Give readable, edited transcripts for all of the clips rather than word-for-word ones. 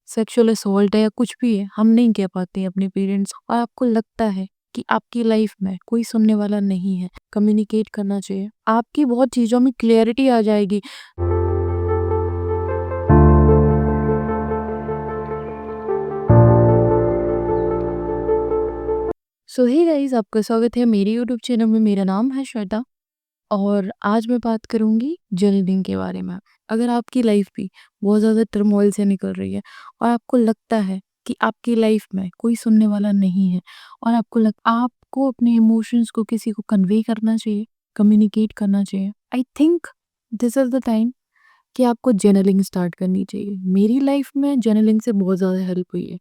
Sexual assault है या कुछ भी है, हम नहीं कह पाते हैं अपने पेरेंट्स को और आपको लगता है कि आपकी लाइफ में कोई सुनने वाला नहीं है, कम्युनिकेट करना चाहिए। आपकी बहुत चीज़ों में क्लैरिटी आ जाएगी। सो हे गाइस, आपका स्वागत है मेरे यूट्यूब चैनल में। मेरा नाम है श्वेता और आज मैं बात करूंगी जर्नलिंग के बारे में। अगर आपकी लाइफ भी बहुत ज़्यादा टर्मोइल से निकल रही है और आपको लगता है कि आपकी लाइफ में कोई सुनने वाला नहीं है और आपको अपने इमोशंस को किसी को कन्वे करना चाहिए, कम्युनिकेट करना चाहिए, I think this is the time कि आपको जर्नलिंग स्टार्ट करनी चाहिए। मेरी लाइफ में जर्नलिंग से बहुत ज़्यादा हेल्प हुई है।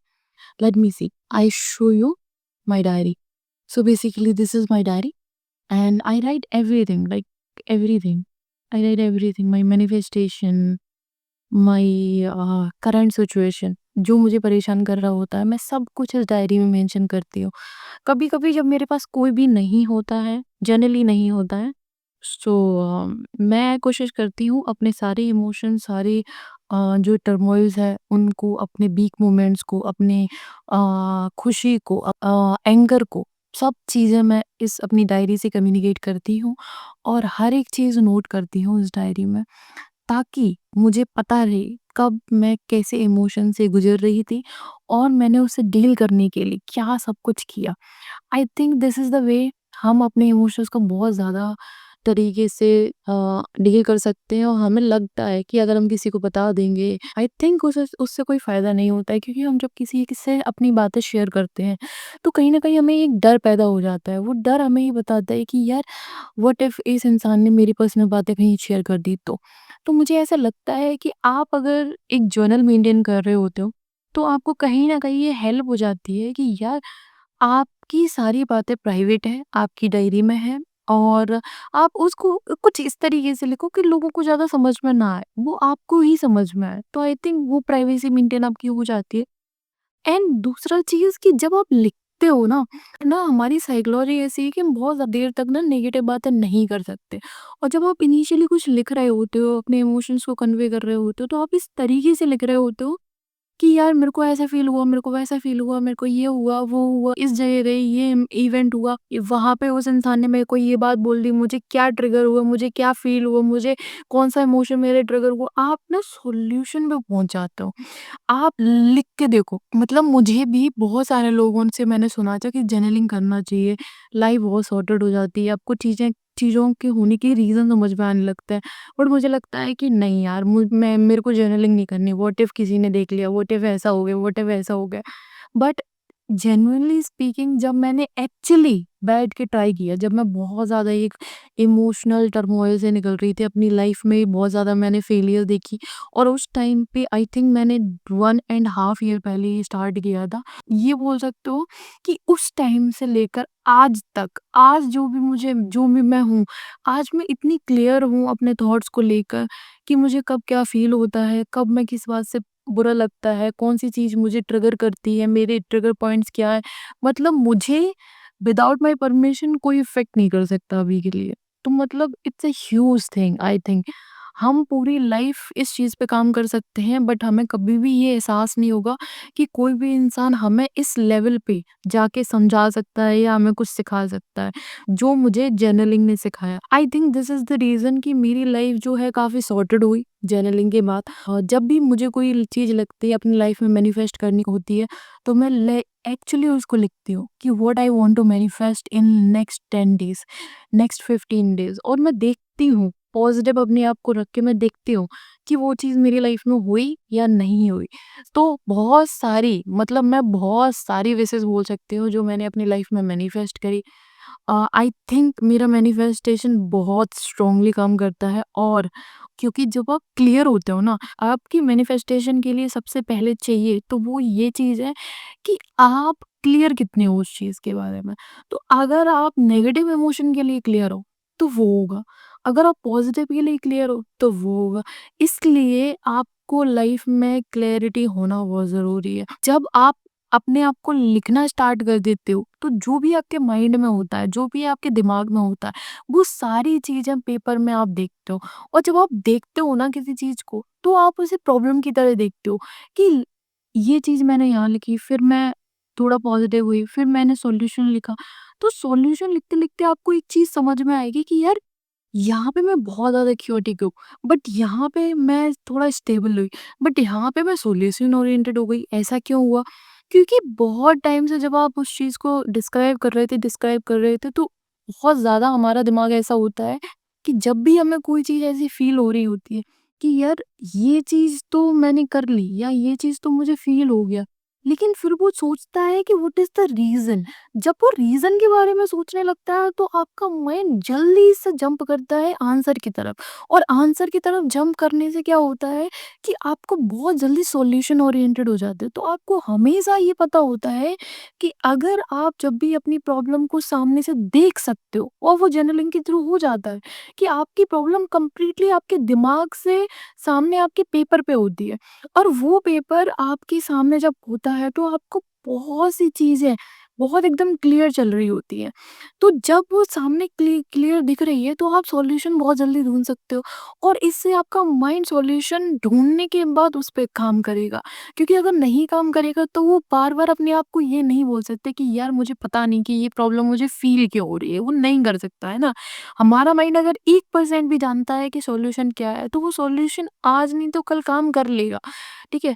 Let me see, I show you my diary. So basically, this is my diary, and I write everything, like everything. I write everything, my manifestation, my current situation, जो मुझे परेशान कर रहा होता है, मैं सब कुछ इस डायरी में मेंशन करती हूँ। कभी-कभी जब मेरे पास कोई भी नहीं होता है, जनरली नहीं होता है, सो मैं कोशिश करती हूँ अपने सारे इमोशंस, सारे जो टर्मोइल्स है, उनको, अपने वीक मोमेंट्स को, अपने खुशी को, एंगर को, सब चीज़ें मैं इस अपनी डायरी से कम्युनिकेट करती हूँ और हर एक चीज़ नोट करती हूँ इस डायरी में, ताकि मुझे पता रहे कब मैं कैसे इमोशन से गुजर रही थी और मैंने उसे डील करने के लिए क्या सब कुछ किया। I think this is the way हम अपने इमोशंस को बहुत ज़्यादा तरीके से डील कर सकते हैं और हमें लगता है कि अगर हम किसी को बता देंगे, आई थिंक उसे उससे कोई फ़ायदा नहीं होता है, क्योंकि हम जब किसी से अपनी बातें शेयर करते हैं तो कहीं न कहीं हमें एक डर पैदा हो जाता है। वो डर हमें ये बताता है कि यार, व्हाट इफ इस इंसान ने मेरी पर्सनल बातें कहीं शेयर कर दी तो? तो मुझे ऐसा लगता है कि आप अगर एक जर्नल मेंटेन कर रहे होते हो, तो आपको कहीं न कहीं ये हेल्प हो जाती है कि यार, आपकी सारी बातें प्राइवेट हैं, आपकी डायरी में हैं और आप उसको कुछ इस तरीके से लिखो कि लोगों को ज़्यादा समझ में ना आए, वो आपको ही समझ में आए। तो आई थिंक वो प्राइवेसी मेंटेन आपकी हो जाती है। एंड दूसरा चीज़ कि जब आप लिखते हो ना हमारी साइकोलॉजी ऐसी है कि हम बहुत देर तक ना नेगेटिव बातें नहीं कर सकते। और जब आप इनिशियली कुछ लिख रहे होते हो, अपने इमोशंस को कन्वे कर रहे होते हो, तो आप इस तरीके से लिख रहे होते हो कि यार, मेरे को ऐसा फ़ील हुआ, मेरे को वैसा फ़ील हुआ, मेरे को ये हुआ, वो हुआ, इस जगह गई, ये इवेंट हुआ, वहाँ पे उस इंसान ने मेरे को ये बात बोल दी, मुझे क्या ट्रिगर हुआ, मुझे क्या फ़ील हुआ, मुझे कौन-सा इमोशन मेरे ट्रिगर हुआ। आप ना सॉल्यूशन पे पहुँच जाते हो। आप लिख के देखो, मतलब मुझे भी बहुत सारे लोगों से मैंने सुना था कि जर्नलिंग करना चाहिए, लाइफ बहुत सॉर्टेड हो जाती है, आपको चीज़ों के होने के रीज़न समझ में आने लगता है। बट मुझे लगता है कि नहीं यार, मेरे को जर्नलिंग नहीं करनी। व्हाट इफ किसी ने देख लिया, व्हाट इफ ऐसा हो गया, व्हाट इफ ऐसा हो गया। बट जेन्युइनली स्पीकिंग, जब मैंने एक्चुअली बैठ के ट्राई किया, जब मैं बहुत ज़्यादा एक इमोशनल टर्मोइल से निकल रही थी अपनी लाइफ में, बहुत ज़्यादा मैंने फेलियर देखी और उस टाइम पे आई थिंक मैंने 1 एंड हाफ ईयर पहले ही स्टार्ट किया था। ये बोल सकते हो कि उस टाइम से लेकर आज तक, आज जो भी मैं हूँ, आज मैं इतनी क्लियर हूँ अपने थॉट्स को लेकर कि मुझे कब क्या फ़ील होता है, कब मैं किस बात से बुरा लगता है, कौन-सी चीज़ मुझे ट्रिगर करती है, मेरे ट्रिगर पॉइंट्स क्या हैं। मतलब मुझे विदाउट माय परमिशन कोई इफ़ेक्ट नहीं कर सकता अभी के लिए। तो मतलब it's a huge thing, I think. हम पूरी लाइफ इस चीज़ पे काम कर सकते हैं, बट हमें कभी भी ये एहसास नहीं होगा कि कोई भी इंसान हमें इस लेवल पे जाके समझा सकता है या हमें कुछ सिखा सकता है, जो मुझे जर्नलिंग ने सिखाया। I think this is the reason कि मेरी लाइफ जो है काफ़ी सॉर्टेड हुई जर्नलिंग के बाद। जब भी मुझे कोई चीज़ लगती है अपनी लाइफ में मैनिफेस्ट करनी होती है, तो मैं एक्चुअली उसको लिखती हूँ कि what I want to manifest in next 10 days, next 15 days, और मैं देखती हूँ, पॉजिटिव अपने आप को रख के मैं देखती हूँ कि वो चीज़ मेरी लाइफ में हुई या नहीं हुई। तो बहुत सारी, मतलब मैं बहुत सारी विशेज़ बोल सकती हूँ जो मैंने अपनी लाइफ में मैनिफेस्ट करी। आई थिंक मेरा मैनिफेस्टेशन बहुत स्ट्रांगली काम करता है, और क्योंकि जब आप क्लियर होते हो ना, आपकी मैनिफेस्टेशन के लिए सबसे पहले चाहिए तो वो ये चीज़ है कि आप क्लियर कितने हो उस चीज़ के बारे में। तो अगर आप नेगेटिव इमोशन के लिए क्लियर हो, तो वो होगा। अगर आप पॉजिटिव के लिए क्लियर हो, तो वो होगा। इसलिए आपको लाइफ में क्लैरिटी होना बहुत ज़रूरी है। जब आप अपने आप को लिखना स्टार्ट कर देते हो, तो जो भी आपके माइंड में होता है, जो भी आपके दिमाग में होता है, वो सारी चीज़ें पेपर में आप देखते हो। और जब आप देखते हो ना किसी चीज़ को, तो आप उसे प्रॉब्लम की तरह देखते हो कि ये चीज़ मैंने यहाँ लिखी, फिर मैं थोड़ा पॉज़िटिव हुई, फिर मैंने सॉल्यूशन लिखा। तो सॉल्यूशन लिखते-लिखते आपको एक चीज़ समझ में आएगी कि यार यहाँ पे मैं बहुत ज़्यादा क्योटिक हूँ, बट यहाँ पे मैं थोड़ा स्टेबल हुई, बट यहाँ पे मैं सॉल्यूशन ओरिएंटेड हो गई। ऐसा क्यों हुआ? क्योंकि बहुत टाइम से जब आप उस चीज़ को डिस्क्राइब कर रहे थे, तो बहुत ज़्यादा हमारा दिमाग ऐसा होता है कि जब भी हमें कोई चीज़ ऐसी फ़ील हो रही होती है कि यार ये चीज़ तो मैंने कर ली या ये चीज़ तो मुझे फ़ील हो गया, लेकिन फिर वो सोचता है कि व्हाट इज़ द रीज़न? जब वो रीज़न के बारे में सोचने लगता है तो आपका माइंड जल्दी से जंप करता है आंसर की तरफ, और आंसर की तरफ जंप करने से क्या होता है कि आपको बहुत जल्दी सॉल्यूशन ओरिएंटेड हो जाते हो। तो आपको हमेशा ये पता होता है कि अगर आप जब भी अपनी प्रॉब्लम को सामने से देख सकते हो, और वो जर्नलिंग के थ्रू हो जाता है कि आपकी प्रॉब्लम कंप्लीटली आपके दिमाग से सामने आपके पेपर पे होती है, और वो पेपर आपके सामने जब होता है तो आपको बहुत सी चीज़ें बहुत एकदम क्लियर चल रही होती है। तो जब वो सामने क्लियर दिख रही है तो आप सॉल्यूशन बहुत जल्दी ढूँढ सकते हो, और इससे आपका माइंड सॉल्यूशन ढूँढने के बाद उस पे काम करेगा। क्योंकि अगर नहीं काम करेगा तो वो बार-बार अपने आप को ये नहीं बोल सकते कि यार मुझे पता नहीं कि ये प्रॉब्लम मुझे फ़ील क्यों हो रही है, वो नहीं कर सकता, है ना? हमारा माइंड अगर 1% भी जानता है कि सॉल्यूशन क्या है, तो वो सॉल्यूशन आज नहीं तो कल काम कर लेगा, ठीक है?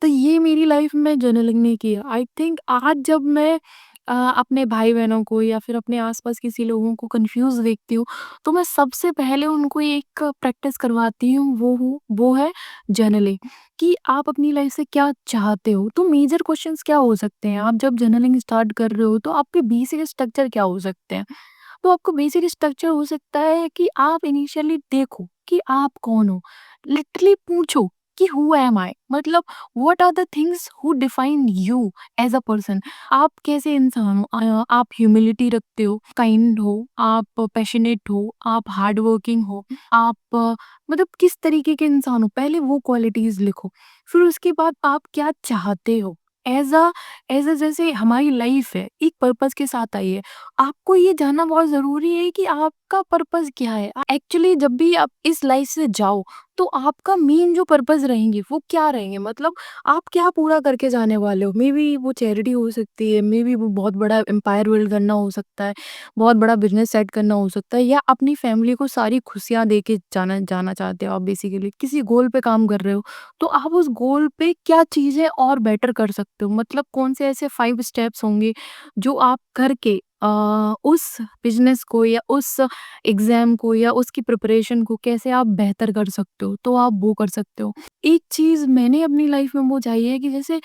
तो ये मेरी लाइफ में जर्नलिंग ने किया। आई थिंक आज जब मैं अपने भाई-बहनों को या फिर अपने आस-पास किसी लोगों को कन्फ्यूज़ देखती हूँ, तो मैं सबसे पहले उनको एक प्रैक्टिस करवाती हूँ, वो है जर्नलिंग, कि आप अपनी लाइफ से क्या चाहते हो? तो मेजर क्वेश्चंस क्या हो सकते हैं? आप जब जर्नलिंग स्टार्ट कर रहे हो, तो आपके बेसिक स्ट्रक्चर क्या हो सकते हैं? तो आपको बेसिक स्ट्रक्चर हो सकता है कि आप इनिशियली देखो कि आप कौन हो, लिटरली पूछो कि हु एम आई, मतलब what are the things who define you as a person. आप कैसे इंसान हो? आप ह्यूमिलिटी रखते हो, काइंड हो, आप पैशनेट हो, आप हार्ड वर्किंग हो, आप मतलब किस तरीके के इंसान हो, पहले वो क्वालिटीज लिखो। फिर उसके बाद आप क्या चाहते हो एज अ जैसे हमारी लाइफ है, एक पर्पस के साथ आई है। आपको ये जानना बहुत ज़रूरी है कि आपका पर्पस क्या है। एक्चुअली जब भी आप इस लाइफ से जाओ, तो आपका मेन जो पर्पस रहेंगे, वो क्या रहेंगे? मतलब आप क्या पूरा करके जाने वाले हो? मेबी वो चैरिटी हो सकती है, मेबी वो बहुत बड़ा एम्पायर बिल्ड करना हो सकता है, बहुत बड़ा बिज़नेस सेट करना हो सकता है, या अपनी फैमिली को सारी खुशियाँ दे के जाना जाना चाहते हो आप बेसिकली। किसी गोल पे काम कर रहे हो, तो आप उस गोल पे क्या चीज़ें और बेटर कर सकते हो? मतलब कौन से ऐसे 5 स्टेप्स होंगे जो आप करके उस बिज़नेस को या उस एग्ज़ाम को या उसकी प्रिपरेशन को कैसे आप बेहतर कर सकते हो, तो आप वो कर सकते हो। एक चीज़ मैंने अपनी लाइफ़ में वो चाहिए है कि जैसे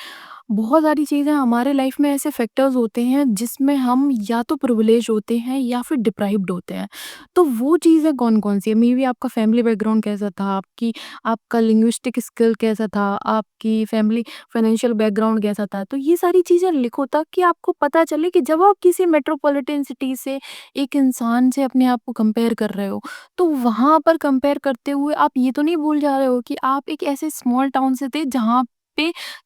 बहुत सारी चीज़ें हमारे लाइफ में ऐसे फैक्टर्स होते हैं जिसमें हम या तो प्रिविलेज होते हैं या फिर डिप्राइव्ड होते हैं। तो वो चीज़ें कौन-कौन सी है? मेबी आपका फैमिली बैकग्राउंड कैसा था, आपकी आपका लिंग्विस्टिक स्किल कैसा था, आपकी फैमिली फाइनेंशियल बैकग्राउंड कैसा था? तो ये सारी चीज़ें लिखो ताकि आपको पता चले कि जब आप किसी मेट्रोपॉलिटन सिटी से एक इंसान से अपने आप को कंपेयर कर रहे हो, तो वहाँ पर कंपेयर करते हुए आप ये तो नहीं भूल जा रहे हो कि आप एक ऐसे स्मॉल टाउन से थे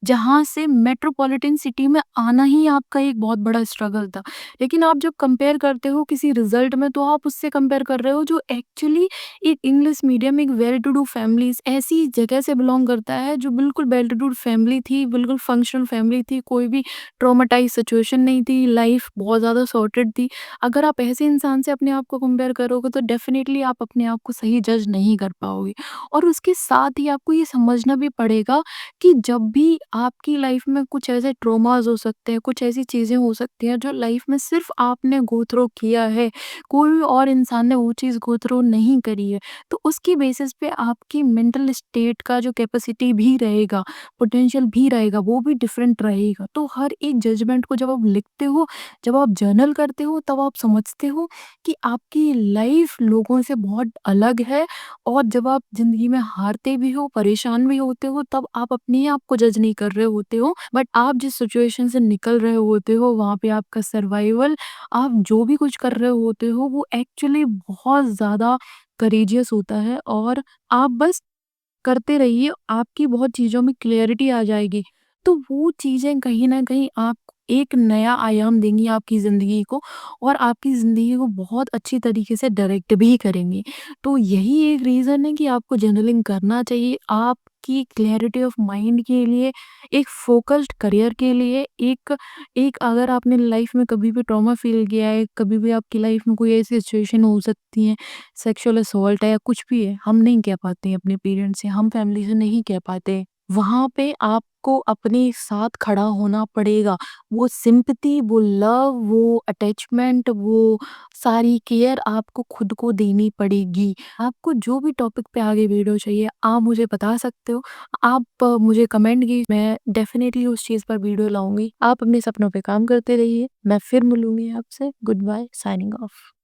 जहाँ से मेट्रोपॉलिटन सिटी में आना ही आपका एक बहुत बड़ा स्ट्रगल था। लेकिन आप जब कंपेयर करते हो किसी रिज़ल्ट में, तो आप उससे कंपेयर कर रहे हो जो एक्चुअली एक इंग्लिश मीडियम, एक वेल टू डू फैमिलीज़ ऐसी जगह से बिलॉन्ग करता है जो बिल्कुल वेल टू डू फैमिली थी, बिल्कुल फंक्शनल फैमिली थी, कोई भी ट्रॉमाटाइज़ सिचुएशन नहीं थी, लाइफ़ बहुत ज़्यादा सॉर्टेड थी। अगर आप ऐसे इंसान से अपने आप को कंपेयर करोगे तो डेफ़िनिटली आप अपने आप को सही जज नहीं कर पाओगे। और उसके साथ ही आपको ये समझना भी पड़ेगा कि जब भी आपकी लाइफ में कुछ ऐसे ट्रॉमास हो सकते हैं, कुछ ऐसी चीज़ें हो सकती हैं जो लाइफ में सिर्फ़ आपने गो थ्रू किया है, कोई और इंसान ने वो चीज़ गो थ्रू नहीं करी है। तो उसकी बेसिस पे आपकी मेंटल स्टेट का जो कैपेसिटी भी रहेगा, पोटेंशियल भी रहेगा, वो भी डिफरेंट रहेगा। तो हर एक जजमेंट को जब आप लिखते हो, जब आप जर्नल करते हो, तब आप समझते हो कि आपकी लाइफ लोगों से बहुत अलग है। और जब आप ज़िंदगी में हारते भी हो, परेशान भी होते हो, तब आप अपने आप को जज नहीं कर रहे होते हो, बट आप जिस सिचुएशन से निकल रहे होते हो, वहाँ पे आपका सर्वाइवल, आप जो भी कुछ कर रहे होते हो, वो एक्चुअली बहुत ज़्यादा करेजियस होता है, और आप बस करते रहिए, आपकी बहुत चीज़ों में क्लैरिटी आ जाएगी। तो वो चीज़ें कहीं न कहीं आपको एक नया आयाम देंगी आपकी ज़िंदगी को, और आपकी ज़िंदगी को बहुत अच्छी तरीके से डायरेक्ट भी करेंगी। तो यही एक रीज़न है कि आपको जर्नलिंग करना चाहिए। आप आपकी क्लैरिटी ऑफ माइंड के लिए, एक फ़ोकस्ड करियर के लिए, एक एक अगर आपने लाइफ़ में कभी भी ट्रॉमा फ़ील किया है, कभी भी आपकी लाइफ़ में कोई ऐसी सिचुएशन हो सकती है, सेक्सुअल असॉल्ट है या कुछ भी है, हम नहीं कह पाते हैं अपने पेरेंट्स से, हम फैमिली से नहीं कह पाते। वहाँ पे आपको अपने साथ खड़ा होना पड़ेगा। वो सिम्पैथी, वो लव, वो अटैचमेंट, वो सारी केयर आपको खुद को देनी पड़ेगी। आपको जो भी टॉपिक पे आगे वीडियो चाहिए, आप मुझे बता सकते हो। आप मुझे कमेंट कीजिए, मैं डेफ़िनेटली उस चीज़ पर वीडियो लाऊँगी। आप अपने सपनों पे काम करते रहिए। मैं फिर मिलूँगी आपसे। Goodbye, signing of.